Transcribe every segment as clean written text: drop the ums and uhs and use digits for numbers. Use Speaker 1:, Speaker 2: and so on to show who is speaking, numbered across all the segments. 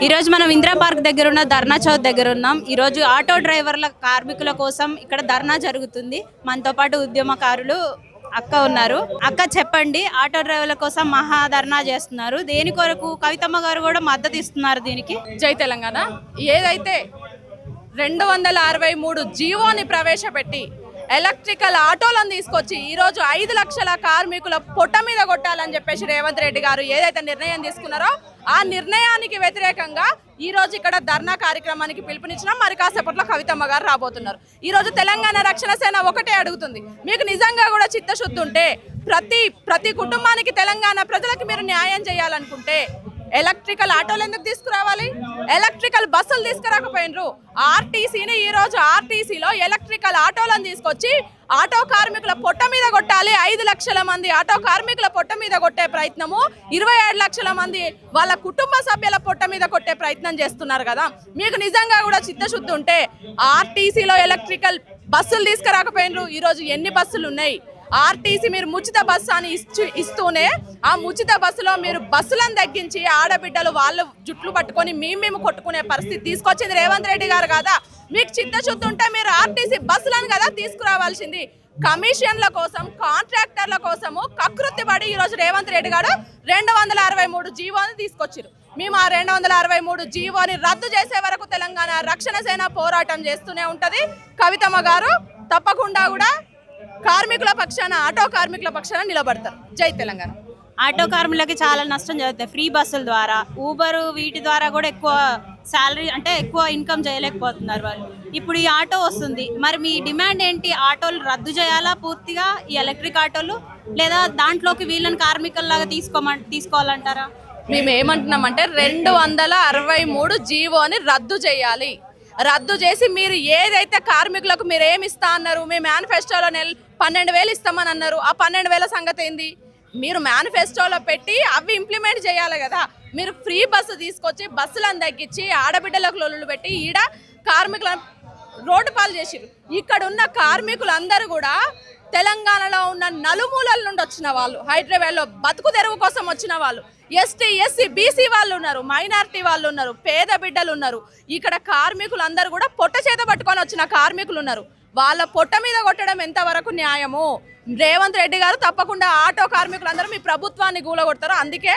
Speaker 1: ఈరోజు మనం ఇందిరా పార్క్ దగ్గర ఉన్న ధర్నా చౌక్ దగ్గర ఉన్నాం. ఈరోజు ఆటో డ్రైవర్ల కార్మికుల కోసం ఇక్కడ ధర్నా జరుగుతుంది. మనతో పాటు ఉద్యమకారులు అక్క ఉన్నారు. అక్క చెప్పండి, ఆటో డ్రైవర్ల కోసం మహా ధర్నా చేస్తున్నారు. దేని కొరకు? కవితమ్మ గారు కూడా మద్దతు ఇస్తున్నారు దీనికి.
Speaker 2: జై తెలంగాణ. ఏదైతే 263 జీవోని ప్రవేశపెట్టి ఎలక్ట్రికల్ ఆటోలను తీసుకొచ్చి ఈరోజు 5 లక్షల కార్మికుల పొట్ట మీద కొట్టాలని చెప్పేసి రేవంత్ రెడ్డి గారు ఏదైతే నిర్ణయం తీసుకున్నారో ఆ నిర్ణయానికి వ్యతిరేకంగా ఈ రోజు ఇక్కడ ధర్నా కార్యక్రమానికి పిలుపునిచ్చినాం. మరి కాసేపట్లో కవితమ్మ గారు రాబోతున్నారు. ఈ రోజు తెలంగాణ రక్షణ సేన ఒకటే అడుగుతుంది, మీకు నిజంగా కూడా చిత్తశుద్ధి ఉంటే ప్రతి కుటుంబానికి తెలంగాణ ప్రజలకు మీరు న్యాయం చేయాలనుకుంటే ఎలక్ట్రికల్ ఆటోలు ఎందుకు తీసుకురావాలి? ఎలక్ట్రికల్ బస్సులు తీసుకురాకపోయినరు. ఆర్టీసీని ఈరోజు ఆర్టీసీలో ఎలక్ట్రికల్ ఆటోలను తీసుకొచ్చి ఆటో కార్మికుల పొట్ట మీద కొట్టాలి. 5 లక్షల మంది ఆటో కార్మికుల పొట్ట మీద కొట్టే ప్రయత్నము, 27 లక్షల మంది వాళ్ళ కుటుంబ సభ్యుల పొట్ట మీద కొట్టే ప్రయత్నం చేస్తున్నారు కదా. మీకు నిజంగా కూడా చిత్తశుద్ధి ఉంటే ఆర్టీసీలో ఎలక్ట్రికల్ బస్సులు తీసుకురాకపోయినరు. ఈరోజు ఎన్ని బస్సులు ఉన్నాయి? ఆర్టీసీ మీరు ఉచిత బస్సు అని ఇస్తూనే ఆ ఉచిత బస్సులో మీరు బస్సులను తగ్గించి ఆడబిడ్డలు వాళ్ళు జుట్లు పట్టుకొని మేము కొట్టుకునే పరిస్థితి తీసుకొచ్చింది రేవంత్ రెడ్డి గారు కదా. మీకు చిత్తశుద్ధి ఉంటే మీరు ఆర్టీసీ బస్సులను కదా తీసుకురావాల్సింది. కమిషన్ల కోసం, కాంట్రాక్టర్ల కోసము కకృతి పడి ఈరోజు రేవంత్ రెడ్డి గారు 263 జీవోని తీసుకొచ్చారు. మేము ఆ 263 జీవోని రద్దు చేసే వరకు తెలంగాణ రక్షణ సేన పోరాటం చేస్తూనే ఉంటది. కవితమ్మ గారు తప్పకుండా కూడా కార్మికుల పక్షాన, ఆటో కార్మికుల పక్షాన నిలబడతారు. జై తెలంగాణ.
Speaker 1: ఆటో కార్మికులకి చాలా నష్టం జరుగుతుంది. ఫ్రీ బస్సుల ద్వారా, ఊబర్ వీటి ద్వారా కూడా ఎక్కువ శాలరీ అంటే ఎక్కువ ఇన్కమ్ చేయలేకపోతున్నారు వాళ్ళు. ఇప్పుడు ఈ ఆటో వస్తుంది, మరి మీ డిమాండ్ ఏంటి? ఆటోలు రద్దు చేయాలా పూర్తిగా ఈ ఎలక్ట్రిక్ ఆటోలు, లేదా దాంట్లోకి వీళ్ళని కార్మికుల్లాగా తీసుకోవాలంటారా?
Speaker 2: మేము ఏమంటున్నామంటే 263 జీవోని రద్దు చేయాలి. రద్దు చేసి మీరు ఏదైతే కార్మికులకు మీరు ఏమి ఇస్తా అన్నారు, మీ మేనిఫెస్టోలో 12,000 ఇస్తామని అన్నారు. ఆ 12,000 సంగతి ఏంది? మీరు మేనిఫెస్టోలో పెట్టి అవి ఇంప్లిమెంట్ చేయాలి కదా. మీరు ఫ్రీ బస్సు తీసుకొచ్చి బస్సులను తగ్గించి ఆడబిడ్డలకు లొల్లులు పెట్టి ఈడ కార్మికులను రోడ్డు పాలు చేసిరు. ఇక్కడ ఉన్న కార్మికులందరూ కూడా తెలంగాణలో ఉన్న నలుమూలల నుండి వచ్చిన వాళ్ళు, హైదరాబాద్లో బతుకు తెరువు కోసం వచ్చిన వాళ్ళు, ఎస్టీ, ఎస్సీ, బీసీ వాళ్ళు ఉన్నారు, మైనారిటీ వాళ్ళు ఉన్నారు, పేద బిడ్డలు ఉన్నారు. ఇక్కడ కార్మికులు అందరూ కూడా పొట్ట చేత పట్టుకొని వచ్చిన కార్మికులు ఉన్నారు. వాళ్ళ పొట్ట మీద కొట్టడం ఎంతవరకు న్యాయము? రేవంత్ రెడ్డి గారు తప్పకుండా ఆటో కార్మికులందరూ మీ ప్రభుత్వాన్ని గూలగొడతారు. అందుకే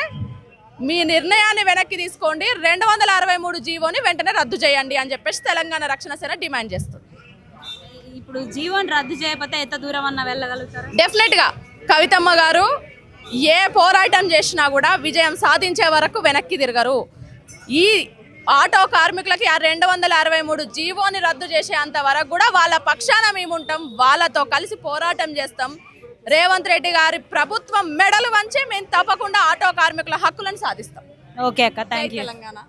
Speaker 2: మీ నిర్ణయాన్ని వెనక్కి తీసుకోండి. 263 జీవోని వెంటనే రద్దు చేయండి అని చెప్పేసి తెలంగాణ రక్షణ సేన డిమాండ్ చేస్తుంది.
Speaker 1: ఇప్పుడు జీవోని రద్దు చేయకపోతే ఎంత దూరం అన్న వెళ్ళగలుగుతారు?
Speaker 2: డెఫినెట్గా కవితమ్మ గారు ఏ పోరాటం చేసినా కూడా విజయం సాధించే వరకు వెనక్కి తిరగరు. ఈ ఆటో కార్మికులకి ఆ 263 జీవోని రద్దు చేసేంత వరకు కూడా వాళ్ళ పక్షాన మేము ఉంటాం, వాళ్ళతో కలిసి పోరాటం చేస్తాం. రేవంత్ రెడ్డి గారి ప్రభుత్వం మెడలు వంచి మేము తప్పకుండా ఆటో కార్మికుల హక్కులను సాధిస్తాం.
Speaker 1: ఓకే అక్క, థ్యాంక్ యూ.
Speaker 2: తెలంగాణ.